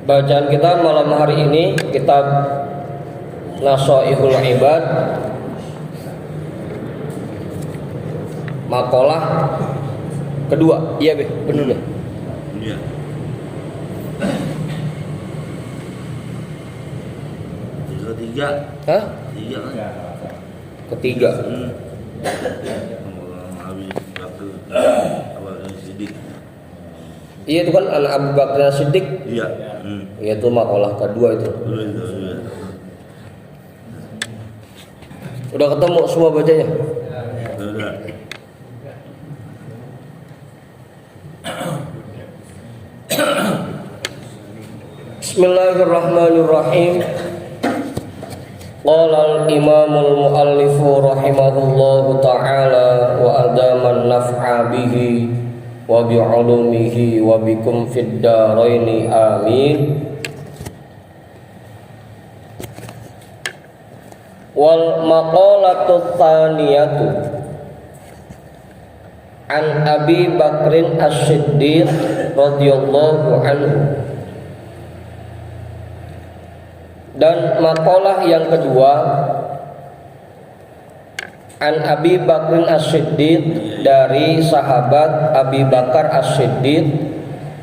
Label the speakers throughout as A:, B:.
A: Bacaan kita malam hari ini kitab Nashaihul Ibad, makalah kedua. Iya, Be, benar, Be?
B: Iya. Ketiga.
A: Hah?
B: Tiga kan?
A: Ketiga.
B: Abi Bakar awalnya Siddiq.
A: Iya, itu kan anak Abu Bakar Siddiq.
B: Iya.
A: Iya, itu makalah kedua itu.
B: Iya.
A: Udah ketemu semua bacanya?
B: Udah.
A: Bismillahirrahmanirrahim. Qala al-imamul muallifu rahimahullahu ta'ala wa adaman naf'a bihi wa bi'ulumihi wa bikum fid daraini amin. Wal maqalatu tsaniyatu an Abi Bakrin As-Siddiq radhiyallahu anhu. Dan makalah yang kedua an Abi Bakrin As-Siddiq, dari sahabat Abi Bakar As-Siddiq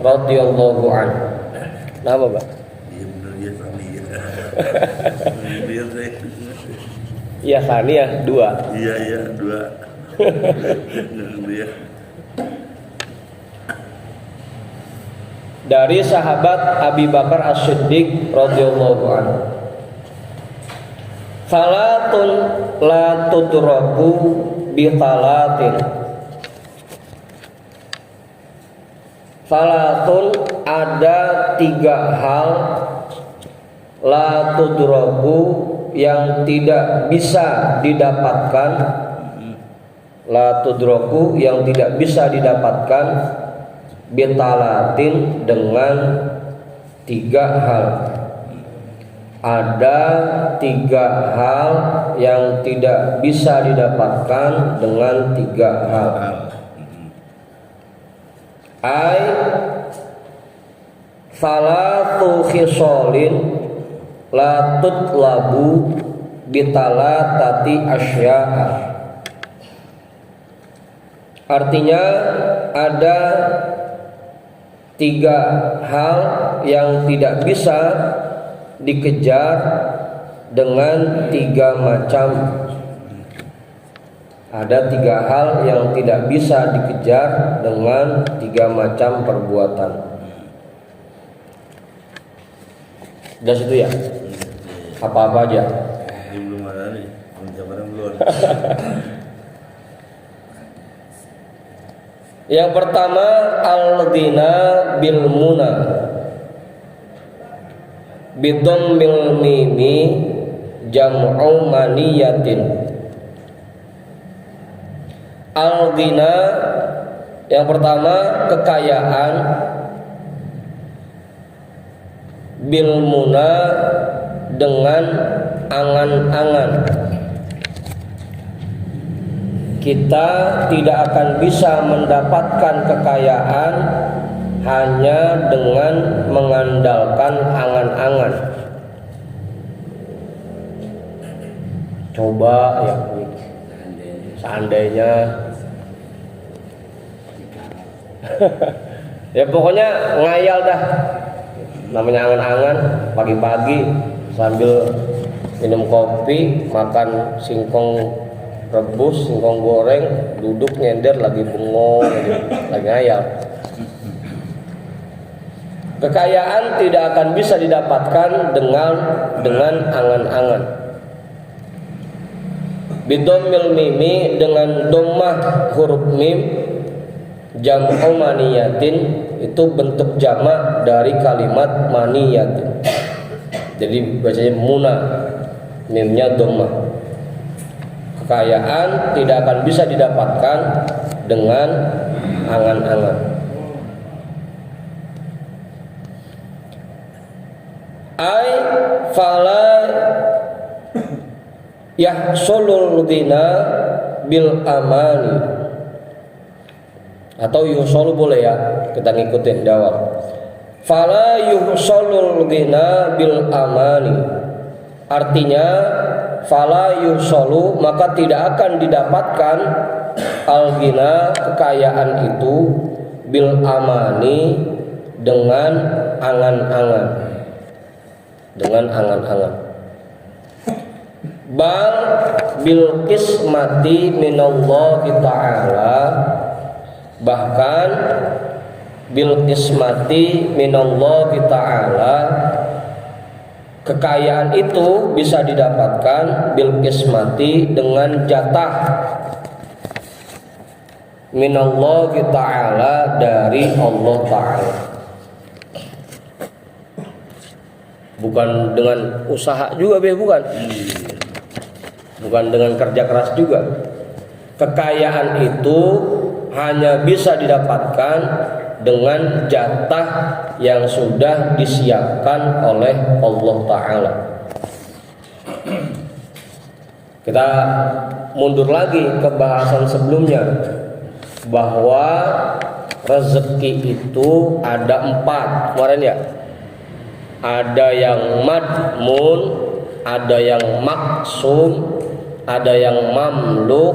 A: radhiyallahu anhu. Nama, Pak?
B: Iya benar ya Sani ya. Biar deh.
A: Iya, Sani ya, dua.
B: Iya dua. Dia.
A: Dari sahabat Abi Bakar As-Siddiq radhiyallahu anhu. Salatun la tudraku bi salatin. Salatun, ada tiga hal, la tudraku, yang tidak bisa didapatkan, la tudraku, yang tidak bisa didapatkan, bitalatin, dengan tiga hal. Ada tiga hal yang tidak bisa didapatkan dengan tiga hal. Ai salatu khisalin la tutlabu bitalatati asya'a. Artinya, ada tiga hal yang tidak bisa dikejar dengan tiga macam. Ada tiga hal yang tidak bisa dikejar dengan tiga macam perbuatan. Udah situ ya? Apa-apa aja?
B: Ini belum ada nih. Penjabaran belum.
A: Yang pertama, al-ghina bil muna bidammil mimi jam'u maniyatin. Al-ghina, yang pertama, kekayaan, bil muna, dengan angan-angan. Kita tidak akan bisa mendapatkan kekayaan hanya dengan mengandalkan angan-angan. Coba ya, seandainya ya pokoknya ngayal dah. Namanya angan-angan, pagi-pagi sambil minum kopi, makan singkong rebus, singkong goreng, duduk nyender lagi bengong, lagi ngayal. Kekayaan tidak akan bisa didapatkan dengan angan-angan. Bidomil mimi, dengan domah huruf mim, jam'u maniyatin, itu bentuk jamak dari kalimat maniyatin. Jadi bacanya muna, mimnya domah. Kekayaan tidak akan bisa didapatkan dengan angan-angan. Ai fala yahsulul ghina bil amani, atau yusolu boleh ya, kita ngikutin di awal. Fala yuhsalul ghina bil amani. Artinya fala yuhsalu, maka tidak akan didapatkan al ghina, kekayaan itu, bil amani, dengan angan-angan. Dengan angan-angan. Bal bil qismati minallahi ta'ala, bahkan bil qismati minallahi ta'ala, kekayaan itu bisa didapatkan bil qismati, dengan jatah minallahi ta'ala, dari Allah ta'ala, bukan dengan usaha juga, bukan dengan kerja keras juga. Kekayaan itu hanya bisa didapatkan dengan jatah yang sudah disiapkan oleh Allah Ta'ala. Kita mundur lagi ke bahasan sebelumnya, bahwa rezeki itu ada 4 kemarin ya. Ada yang madmun, ada yang maksum, ada yang mamluk,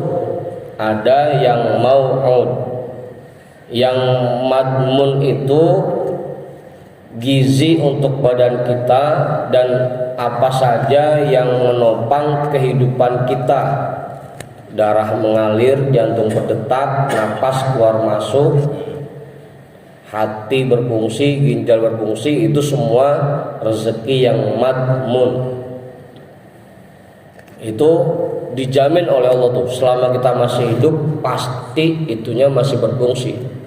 A: ada yang mau'ud. Yang madmun itu gizi untuk badan kita dan apa saja yang menopang kehidupan kita. Darah mengalir, jantung berdetak, napas keluar masuk, hati berfungsi, ginjal berfungsi, itu semua rezeki yang madmun. Itu dijamin oleh Allah tuh, selama kita masih hidup pasti itunya masih berfungsi.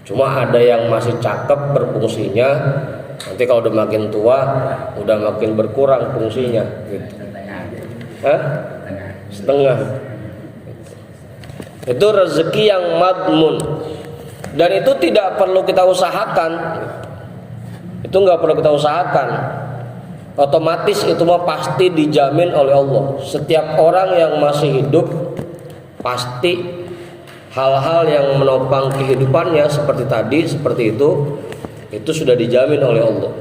A: Cuma ada yang masih cakep berfungsinya, nanti kalau udah makin tua udah makin berkurang fungsinya gitu. Setengah. Itu rezeki yang madmun. Dan itu tidak perlu kita usahakan. Itu nggak perlu kita usahakan. Otomatis itu mah pasti dijamin oleh Allah. Setiap orang yang masih hidup pasti hal-hal yang menopang kehidupannya seperti tadi, seperti itu sudah dijamin oleh Allah.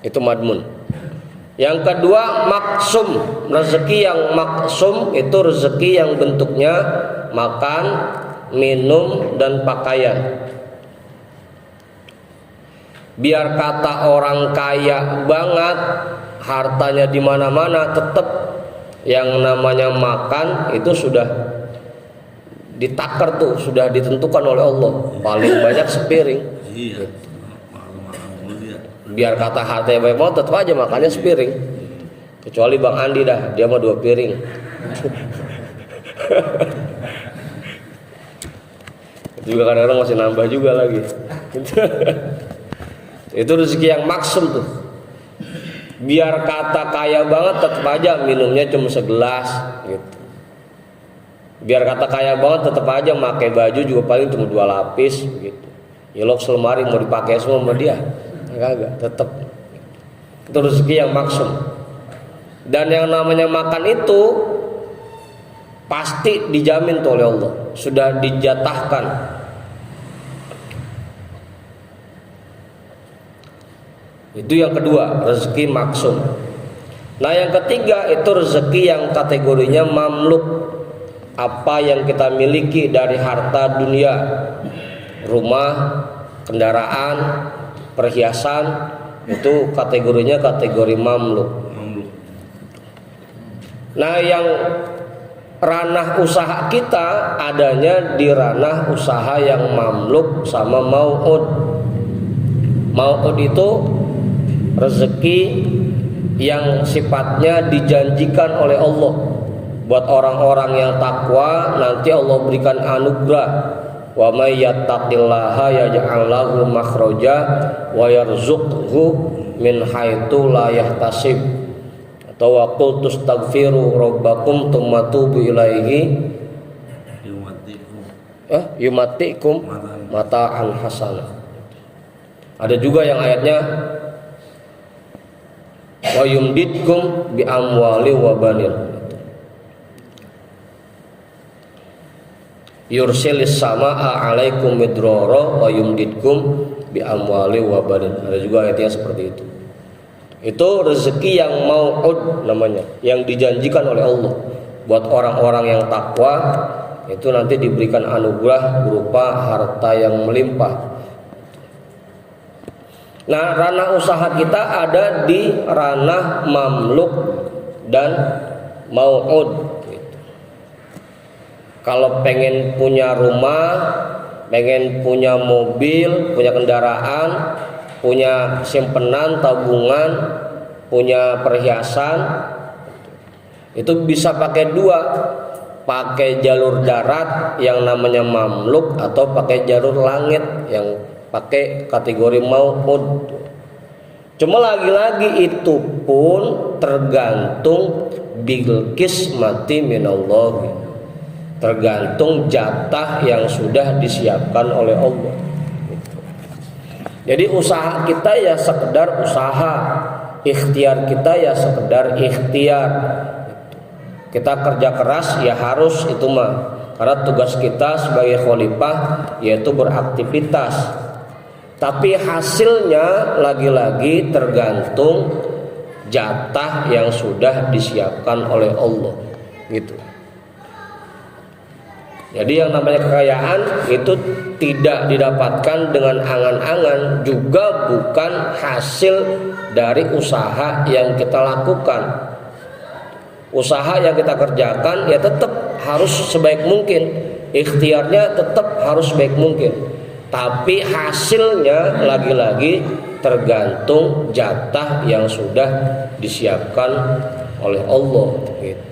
A: Itu madmun. Yang kedua maksum. Rezeki yang maksum itu rezeki yang bentuknya makan, minum, dan pakaian. Biar kata orang kaya banget, hartanya di mana-mana, tetap yang namanya makan itu sudah ditakar tuh, sudah ditentukan oleh Allah. Paling banyak sepiring.
B: Iya.
A: Biar kata hartanya banyak banget, tetap aja makannya sepiring. Kecuali Bang Andi dah, dia mah 2 piring. Itu juga kadang-kadang masih nambah juga lagi. Itu rezeki yang maksum tuh. Biar kata kaya banget, tetap aja minumnya cuma segelas gitu. Biar kata kaya banget, tetap aja pakai baju juga paling cuma 2 lapis gitu. Yelok selemari mau dipakai semua sama dia, kagak, tetap. Itu rezeki yang maksum. Dan yang namanya makan itu pasti dijamin tuh oleh Allah, sudah dijatahkan. Itu yang kedua, rezeki maksum. Nah yang ketiga itu rezeki yang kategorinya mamluk. Apa yang kita miliki dari harta dunia, rumah, kendaraan, perhiasan, itu kategorinya kategori mamluk. Nah yang ranah usaha kita adanya di ranah usaha yang mamluk sama mau'ud. Mau'ud itu rezeki yang sifatnya dijanjikan oleh Allah buat orang-orang yang takwa, nanti Allah berikan anugerah. Wa may yattaqillaha yaj'al lahu makhraja wa yarzuqhu min haitsu la yahtasib. Atau wa qul tastaghfiru rabbakum tsumma tubu ilaihi yumatikum mata'an hasanah. Ada juga yang ayatnya wa yumditkum bi amwali wa banin. yursilis samaa 'alaikum midrara wa yumdidkum bi amwali wa banin. Ada juga ayatnya seperti itu. Itu rezeki yang mau'ud namanya, yang dijanjikan oleh Allah buat orang-orang yang takwa, itu nanti diberikan anugerah berupa harta yang melimpah. Nah, ranah usaha kita ada di ranah mamluk dan mau'ud. Kalau pengen punya rumah, pengen punya mobil, punya kendaraan, punya simpenan, tabungan, punya perhiasan, itu bisa pakai dua, pakai jalur darat yang namanya mamluk atau pakai jalur langit yang pakai kategori mau'ud. Cuma lagi-lagi itu pun tergantung bil qismati minallah, tergantung jatah yang sudah disiapkan oleh Allah. Jadi usaha kita ya sekedar usaha, ikhtiar kita ya sekedar ikhtiar. Kita kerja keras ya harus itu mah, karena tugas kita sebagai khalifah yaitu beraktivitas. Tapi hasilnya lagi-lagi tergantung jatah yang sudah disiapkan oleh Allah, gitu. Jadi yang namanya kekayaan itu tidak didapatkan dengan angan-angan, juga bukan hasil dari usaha yang kita lakukan. Usaha yang kita kerjakan ya tetap harus sebaik mungkin, ikhtiarnya tetap harus sebaik mungkin. Tapi hasilnya lagi-lagi tergantung jatah yang sudah disiapkan oleh Allah, gitu.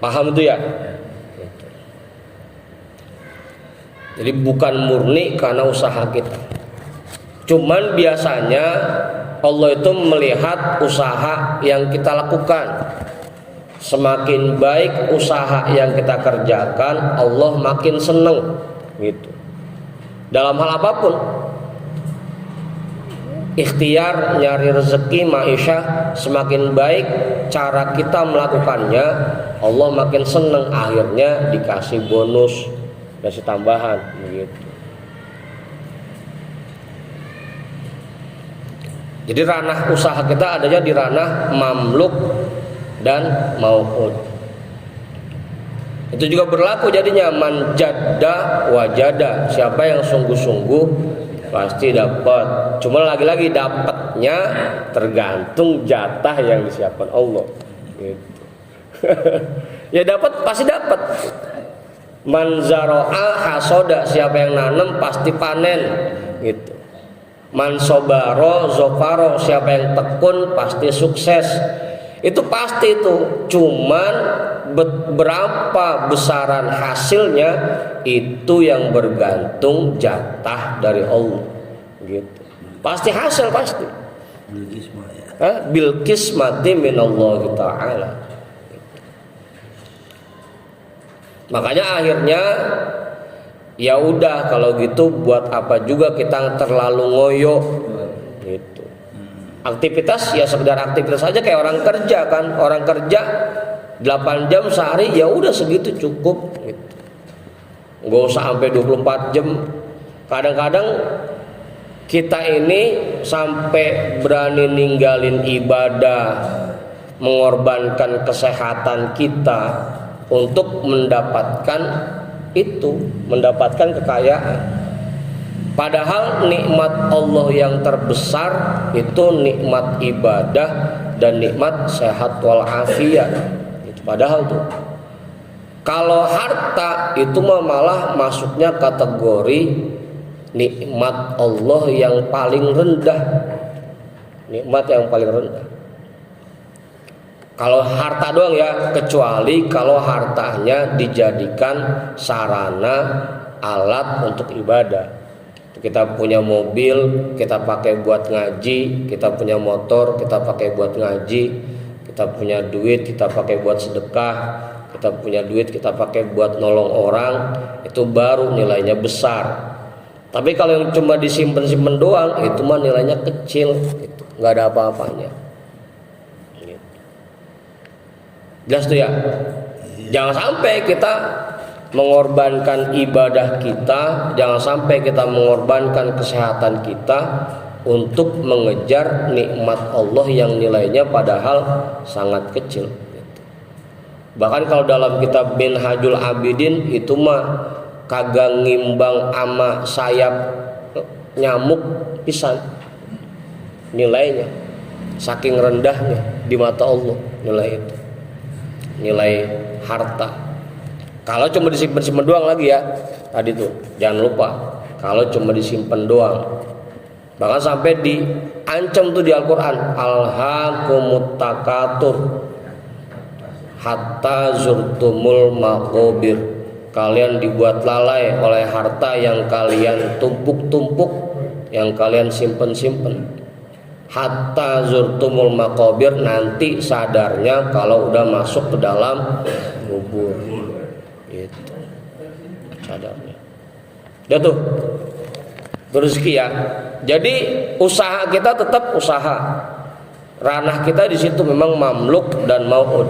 A: Paham itu ya? Jadi bukan murni karena usaha kita. Cuman biasanya Allah itu melihat usaha yang kita lakukan. Semakin baik usaha yang kita kerjakan, Allah makin seneng, gitu. Dalam hal apapun, ikhtiar nyari rezeki maisha semakin baik cara kita melakukannya, Allah makin seneng, akhirnya dikasih bonus, dikasih tambahan, begitu. Jadi ranah usaha kita adanya di ranah mamluk dan mau'ud. Itu juga berlaku jadinya man jadda wajada, siapa yang sungguh-sungguh pasti dapat. Cuma lagi-lagi dapatnya tergantung jatah yang disiapkan Allah, gitu. Ya dapat pasti dapat. Man zaro'a hasoda, siapa yang nanam pasti panen, gitu. Man sobaro zofaro, siapa yang tekun pasti sukses. Itu pasti itu. Cuman berapa besaran hasilnya itu yang bergantung jatah dari Allah, gitu. Pasti hasil pasti. Bil qismati minallah ta'ala. Makanya akhirnya ya udah kalau gitu buat apa juga kita terlalu ngoyo, gitu. Aktivitas ya sekedar aktivitas saja, kayak orang kerja kan. Orang kerja 8 jam sehari ya udah segitu cukup, gitu. Nggak usah sampai 24 jam. Kadang-kadang kita ini sampai berani ninggalin ibadah, mengorbankan kesehatan kita untuk mendapatkan itu, mendapatkan kekayaan. Padahal nikmat Allah yang terbesar itu nikmat ibadah dan nikmat sehat walafiat. Itu padahal tuh. Kalau harta itu malah masuknya kategori nikmat Allah yang paling rendah. Nikmat yang paling rendah. Kalau harta doang ya, kecuali kalau hartanya dijadikan sarana alat untuk ibadah. Kita punya mobil, kita pakai buat ngaji. Kita punya motor, kita pakai buat ngaji. Kita punya duit, kita pakai buat sedekah. Kita punya duit, kita pakai buat nolong orang. Itu baru nilainya besar. Tapi kalau yang cuma disimpan-simpan doang, itu mah nilainya kecil, gitu. Nggak ada apa-apanya. Jelas tuh ya? Jangan sampai kita mengorbankan ibadah kita, jangan sampai kita mengorbankan kesehatan kita untuk mengejar nikmat Allah yang nilainya padahal sangat kecil. Bahkan kalau dalam kitab Minhajul Abidin itu mah kagak ngimbang ama sayap nyamuk pisan nilainya, saking rendahnya di mata Allah nilai itu, nilai harta. Kalau cuma disimpan doang lagi ya, tadi tuh jangan lupa kalau cuma disimpan doang. Bahkan sampai diancam tuh di Al-Quran, alhaakumut takatur hatta zurtumul maqabir. Kalian dibuat lalai oleh harta yang kalian tumpuk-tumpuk, yang kalian simpen-simpen. Hatta zurtumul maqabir, nanti sadarnya kalau udah masuk ke dalam kubur. Itu sadarnya. Udah tuh rezeki ya. Jadi usaha kita tetap usaha. Ranah kita di situ memang mamluk dan mau'ud.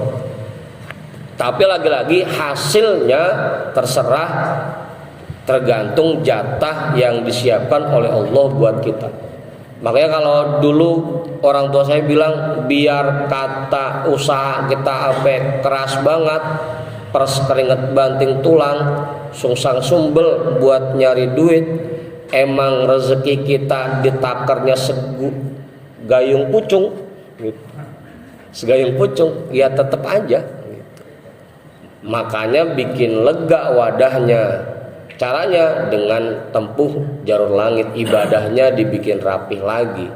A: Tapi lagi-lagi hasilnya terserah, tergantung jatah yang disiapkan oleh Allah buat kita. Makanya kalau dulu orang tua saya bilang biar kata usaha kita apa keras banget, pers keringet banting tulang, sungsang sumbel buat nyari duit, emang rezeki kita ditakernya segayung pucung gitu. Segayung pucung ya tetap aja gitu. Makanya bikin lega wadahnya, caranya dengan tempuh jalur langit, ibadahnya dibikin rapih lagi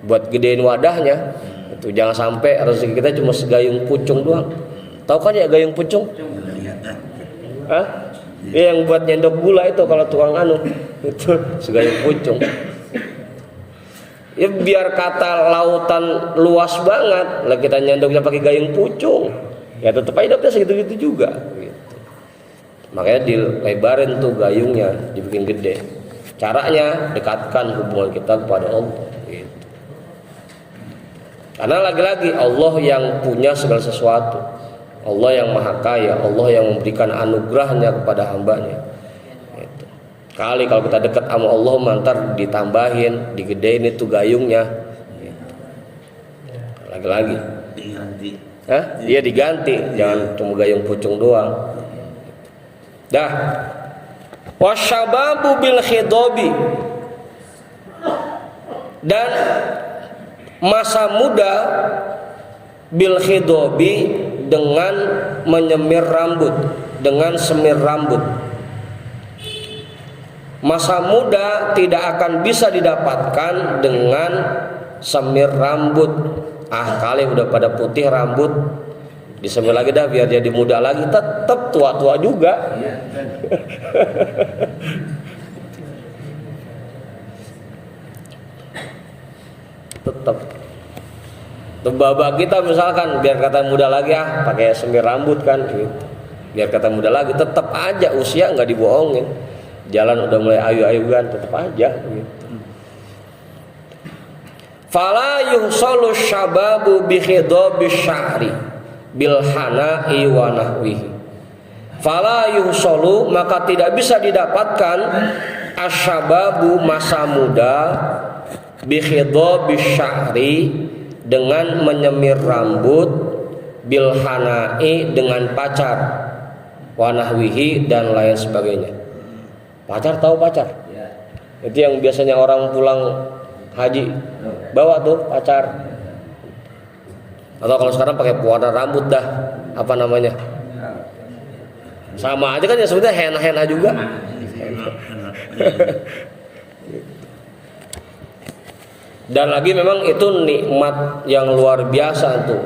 A: buat gedein wadahnya itu. Jangan sampai rezeki kita cuma segayung pucung doang. Tahu kan ya gayung pucung? Hah? Yang buat nyendok gula itu kalau tukang anu itu segayung pucung. Ya biar kata lautan luas banget, lah kita nyendoknya pakai gayung pucung, ya tetap aja dapetnya segitu-gitu juga. Gitu. Makanya dilebarin tuh gayungnya, dibikin gede. Caranya dekatkan hubungan kita kepada Allah. Gitu. Karena lagi-lagi Allah yang punya segala sesuatu. Allah yang maha kaya, Allah yang memberikan anugerahnya kepada hambanya. Gitu. Kali kalau kita dekat sama Allah mantar ditambahin, digedein itu gayungnya. Gitu. Lagi-lagi.
B: Diganti.
A: Hah? Dia diganti, jangan cuma gayung pucung doang. Dah. Wasyababu bil khidobi. Dan masa muda bil khidobi dengan menyemir rambut, dengan semir rambut. Masa muda tidak akan bisa didapatkan dengan semir rambut. Ah, kali udah pada putih rambut, disemir lagi dah biar jadi muda lagi, tetap tua-tua juga. Tetap. Babak kita misalkan biar kata muda lagi pakai semir rambut kan gitu. Biar kata muda lagi, tetap aja usia nggak dibohongin. Jalan udah mulai ayu-ayuan, tetap aja gitu. Fala yuhsalu syababu bi khidabi syahri bil hana'i wa nahwihi. Fala yuhsalu, maka tidak bisa didapatkan asyababu masa muda bi khidabi syahri dengan menyemir rambut, bil hana'i dengan pacar, wa nahwihi dan lain sebagainya. Pacar, tahu pacar? Itu yang biasanya orang pulang haji bawa tuh pacar. Atau kalau sekarang pakai pewarna rambut dah, apa namanya? Sama aja kan ya sebetulnya henna-henna juga. Dan lagi memang itu nikmat yang luar biasa tuh.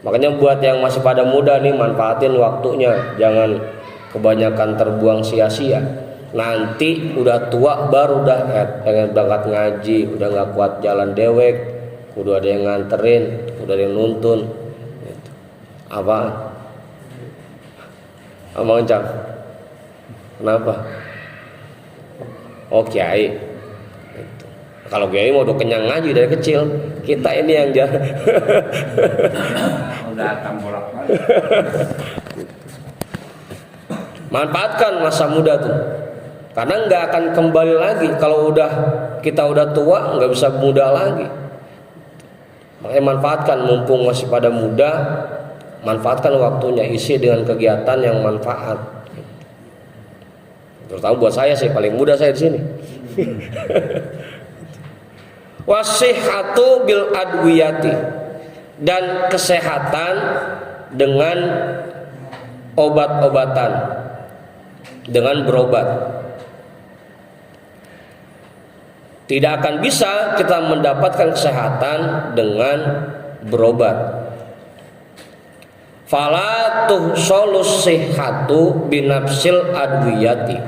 A: Makanya buat yang masih pada muda nih, manfaatin waktunya, jangan kebanyakan terbuang sia-sia. Nanti udah tua baru dah pengen berangkat ngaji, udah nggak kuat jalan dewek, udah ada yang nganterin, udah ada yang nuntun. Gitu. Apa? Abang Encang. Kenapa? Oh kiai. Kalau kiai mau udah kenyang ngaji dari kecil, kita ini yang jalan.
B: Udah akan bolak-balik.
A: Manfaatkan masa muda tuh, karena nggak akan kembali lagi. Kalau kita udah tua, nggak bisa muda lagi. Makanya manfaatkan mumpung masih pada muda, manfaatkan waktunya, isi dengan kegiatan yang manfaat. Terutama buat saya sih, paling muda saya di sini. Wasihatu bil adwiyati, dan kesehatan dengan obat-obatan, dengan berobat. Tidak akan bisa kita mendapatkan kesehatan dengan berobat. Fala tuhsolus sihhatu binafsil adwiyati.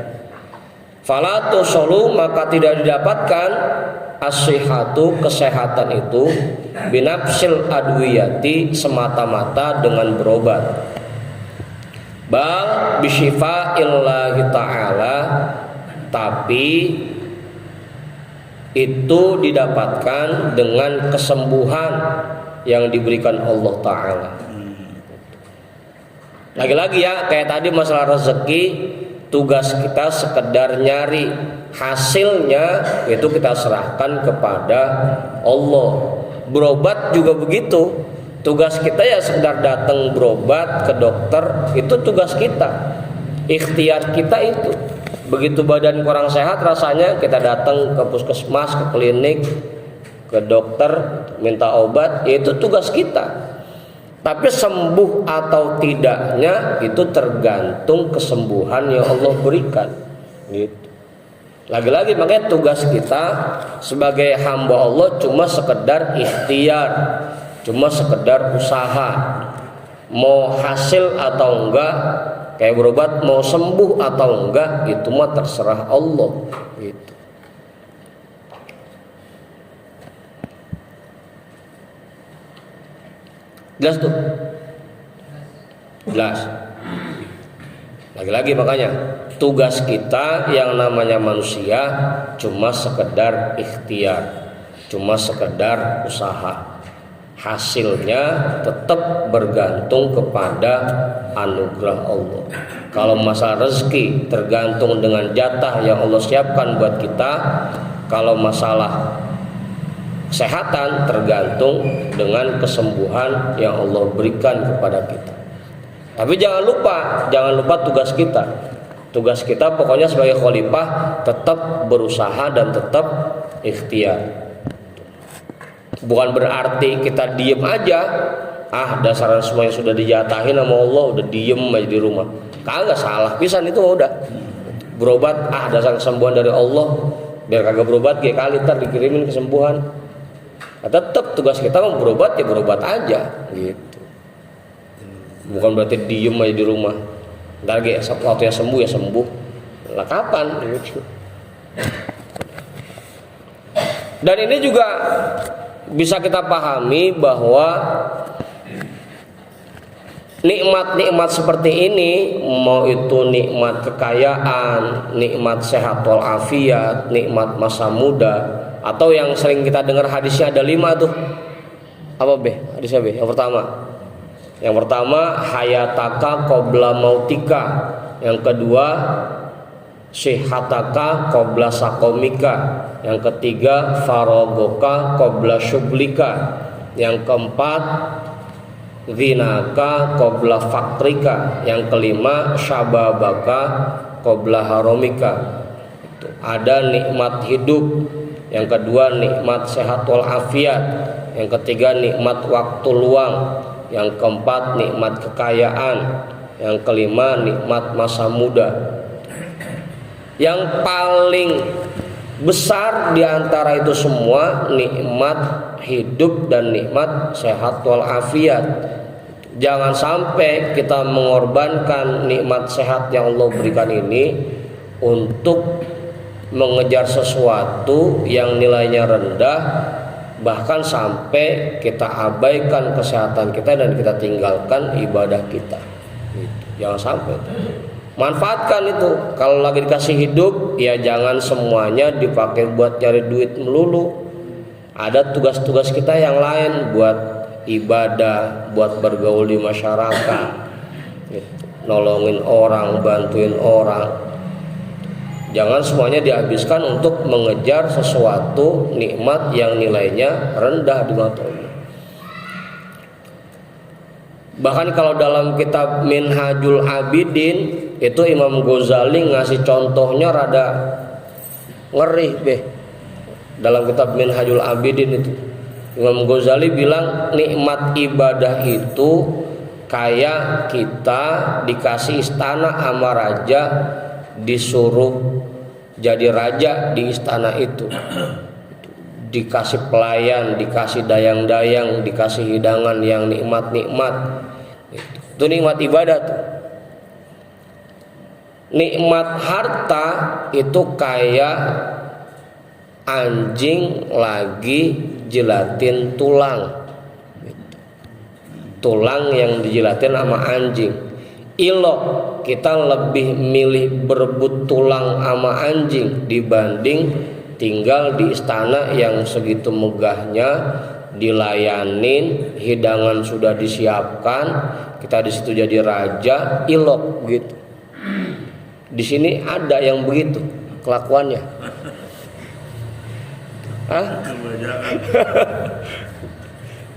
A: Fala tuhsolu, maka tidak didapatkan as-sihhatu, kesehatan itu, binafsil adwiyati, semata-mata dengan berobat. Bal bisyifa'illahi ta'ala, tapi itu didapatkan dengan kesembuhan yang diberikan Allah Ta'ala. Lagi-lagi ya, kayak tadi masalah rezeki, tugas kita sekedar nyari, hasilnya itu kita serahkan kepada Allah. Berobat juga begitu, tugas kita ya sekedar datang berobat ke dokter, itu tugas kita, ikhtiar kita itu. Begitu badan kurang sehat rasanya, kita datang ke puskesmas, ke klinik, ke dokter, minta obat, itu tugas kita. Tapi sembuh atau tidaknya itu tergantung kesembuhan yang Allah berikan. Gitu. Lagi-lagi makanya tugas kita sebagai hamba Allah cuma sekedar ikhtiar, cuma sekedar usaha. Mau hasil atau enggak, kayak berobat, mau sembuh atau enggak, itu mah terserah Allah. Gitu. Jelas tuh? Jelas. Lagi-lagi makanya tugas kita yang namanya manusia cuma sekedar ikhtiar, cuma sekedar usaha. Hasilnya tetap bergantung kepada anugerah Allah. Kalau masalah rezeki tergantung dengan jatah yang Allah siapkan buat kita. Kalau masalah kesehatan tergantung dengan kesembuhan yang Allah berikan kepada kita. Tapi jangan lupa tugas kita. Tugas kita pokoknya sebagai khalifah tetap berusaha dan tetap ikhtiar. Bukan berarti kita diem aja, dasar semua yang sudah dijatahin sama Allah udah diem aja di rumah. Kagak, salah pisan itu udah. Berobat, dasar kesembuhan dari Allah, biar kagak berobat kayak kali ntar dikirimin kesembuhan. Tetap tugas kita mau berobat ya berobat aja gitu. Bukan berarti diem aja di rumah. Ntar waktu yang sembuh ya sembuh. Lah kapan gitu. Dan ini juga bisa kita pahami bahwa nikmat-nikmat seperti ini, mau itu nikmat kekayaan, nikmat sehat walafiat, nikmat masa muda, atau yang sering kita dengar hadisnya ada 5 tuh. Apa hadisnya Yang pertama hayataka qabla mautika. Yang kedua sihataka qabla sakomika. Yang ketiga faragoka qabla syuglika. Yang keempat ghinaka qabla fakrika. Yang kelima syababaka qabla haromika. Ada nikmat hidup, yang kedua nikmat sehat walafiat, yang ketiga nikmat waktu luang, yang keempat nikmat kekayaan, yang kelima nikmat masa muda. Yang paling besar di antara itu semua nikmat hidup dan nikmat sehat walafiat. Jangan sampai kita mengorbankan nikmat sehat yang Allah berikan ini untuk mengejar sesuatu yang nilainya rendah, bahkan sampai kita abaikan kesehatan kita dan kita tinggalkan ibadah kita. Jangan sampai. Manfaatkan itu. Kalau lagi dikasih hidup, ya jangan semuanya dipakai buat cari duit melulu. Ada tugas-tugas kita yang lain, buat ibadah, buat bergaul di masyarakat. nolongin orang, bantuin orang. Jangan semuanya dihabiskan untuk mengejar sesuatu nikmat yang nilainya rendah di mata Allah. Bahkan kalau dalam kitab Minhajul Abidin itu Imam Ghazali ngasih contohnya rada ngeri beh. Dalam kitab Minhajul Abidin itu Imam Ghazali bilang nikmat ibadah itu kayak kita dikasih istana sama raja, disuruh jadi raja di istana itu, dikasih pelayan, dikasih dayang-dayang, dikasih hidangan yang nikmat-nikmat. Itu nikmat ibadah tuh. Nikmat harta itu kayak anjing lagi jilatin tulang, tulang yang dijilatin sama anjing. Ilok, kita lebih milih berebut tulang sama anjing dibanding tinggal di istana yang segitu megahnya, dilayanin, hidangan sudah disiapkan, kita di situ jadi raja. Ilok gitu. Di sini ada yang begitu kelakuannya. Hah?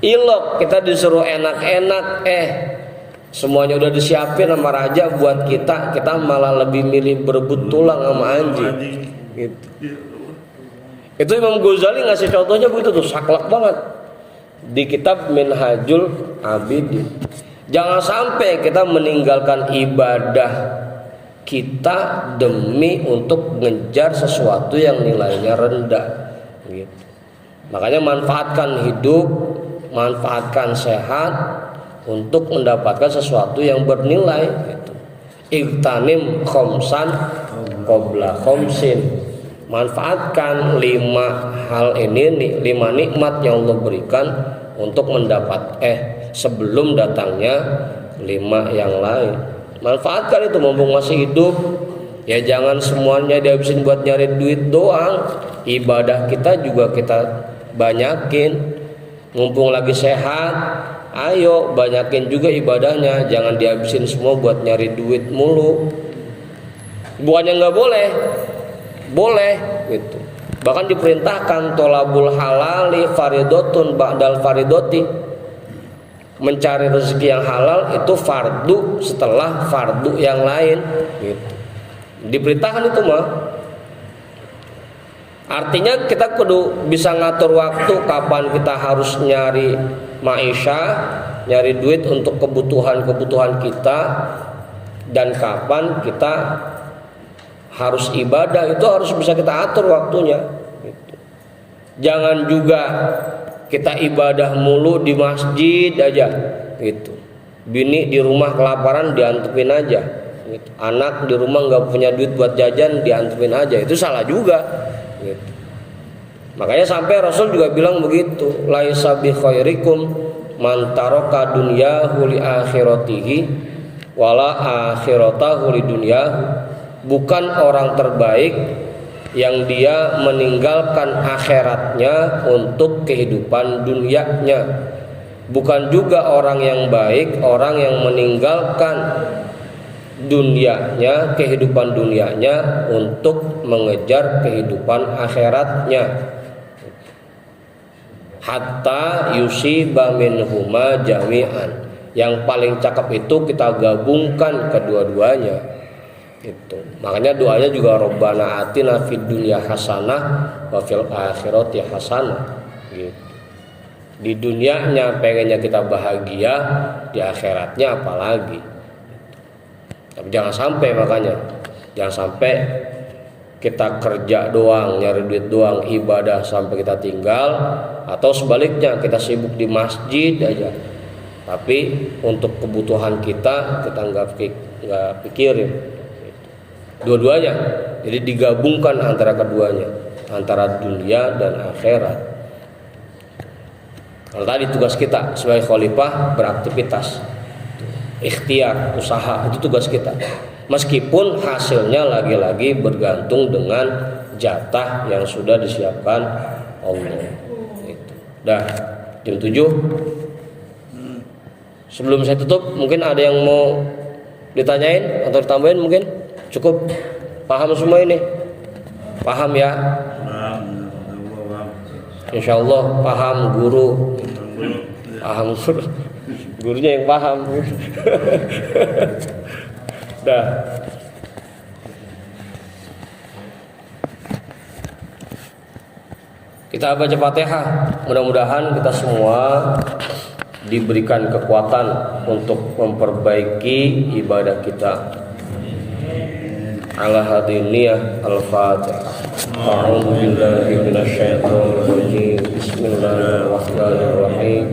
A: Ilok, kita disuruh enak-enak, semuanya udah disiapin sama raja buat kita malah lebih milih berebut tulang sama anjing. Gitu. Itu Imam Ghazali ngasih contohnya begitu tuh, saklek banget di kitab Minhajul Abidin. Jangan sampai kita meninggalkan ibadah kita demi untuk ngejar sesuatu yang nilainya rendah. Gitu. Makanya manfaatkan hidup, manfaatkan sehat untuk mendapatkan sesuatu yang bernilai. Gitu. Igtanim khomsan qabla khomsin. Manfaatkan 5 hal ini, 5 nikmat yang Allah berikan untuk mendapat sebelum datangnya 5 yang lain. Manfaatkan itu mumpung masih hidup. Ya jangan semuanya dihabisin buat nyari duit doang. Ibadah kita juga kita banyakin. Mumpung lagi sehat, ayo banyakin juga ibadahnya. Jangan dihabisin semua buat nyari duit mulu. Bukannya nggak boleh, boleh gitu. Bahkan diperintahkan tolabul halali faridotun ba'dal faridoti. Mencari rezeki yang halal itu fardu setelah fardu yang lain gitu. Diperintahkan itu mah. Artinya kita kudu bisa ngatur waktu kapan kita harus nyari maisha, nyari duit untuk kebutuhan-kebutuhan kita, dan kapan kita harus ibadah, itu harus bisa kita atur waktunya gitu. Jangan juga kita ibadah mulu di masjid aja gitu. Bini di rumah kelaparan diantepin aja gitu. Anak di rumah nggak punya duit buat jajan diantepin aja, itu salah juga gitu. Makanya sampai Rasul juga bilang begitu, laisa bi khairikum man taraka dunyahu li akhiratihi wala akhiratahu li dunyahu. Bukan orang terbaik yang dia meninggalkan akhiratnya untuk kehidupan dunianya. Bukan juga orang yang baik orang yang meninggalkan dunianya, kehidupan dunianya untuk mengejar kehidupan akhiratnya. Hatta yusiba minhuma jami'an. Yang paling cakep itu kita gabungkan kedua-duanya. Itu. Makanya doanya juga Rabbana atina fid dunya hasanah wa fil akhirati hasanah. Gitu. Di dunianya pengennya kita bahagia, di akhiratnya apalagi. Tapi jangan sampai, makanya jangan sampai kita kerja doang, nyari duit doang, ibadah sampai kita tinggal, atau sebaliknya kita sibuk di masjid aja. Tapi untuk kebutuhan kita nggak pikirin. Dua-duanya, jadi digabungkan antara keduanya, antara dunia dan akhirat. Kalau tadi tugas kita sebagai khalifah beraktivitas, ikhtiar, usaha, itu tugas kita. Meskipun hasilnya lagi-lagi bergantung dengan jatah yang sudah disiapkan Allah. Itu. Dah jam 7. Sebelum saya tutup, mungkin ada yang mau ditanyain atau ditambahin mungkin? Cukup paham semua ini? Paham ya? Insya Allah paham guru. Paham guru. Gurunya yang paham. Dah. Kita baca Fatihah. Mudah-mudahan kita semua diberikan kekuatan untuk memperbaiki ibadah kita. Ala hadhihi niyyah al-Fatihah. A'udzu billahi minasyaitonir rajim. Bismillahirrahmanirrahim.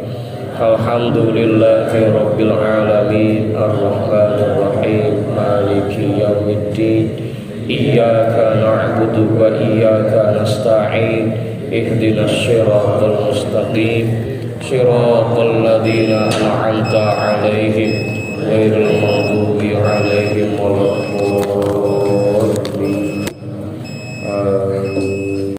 A: Alhamdulillahi rabbil alamin arrahmanir rahim maliki yaumiddin. Iyyaka na'budu wa iyyaka nasta'in. Ihdinas siratal mustaqim. Siratal ladzina an'amta 'alaihim ghairil maghdubi 'alaihim waladdallin.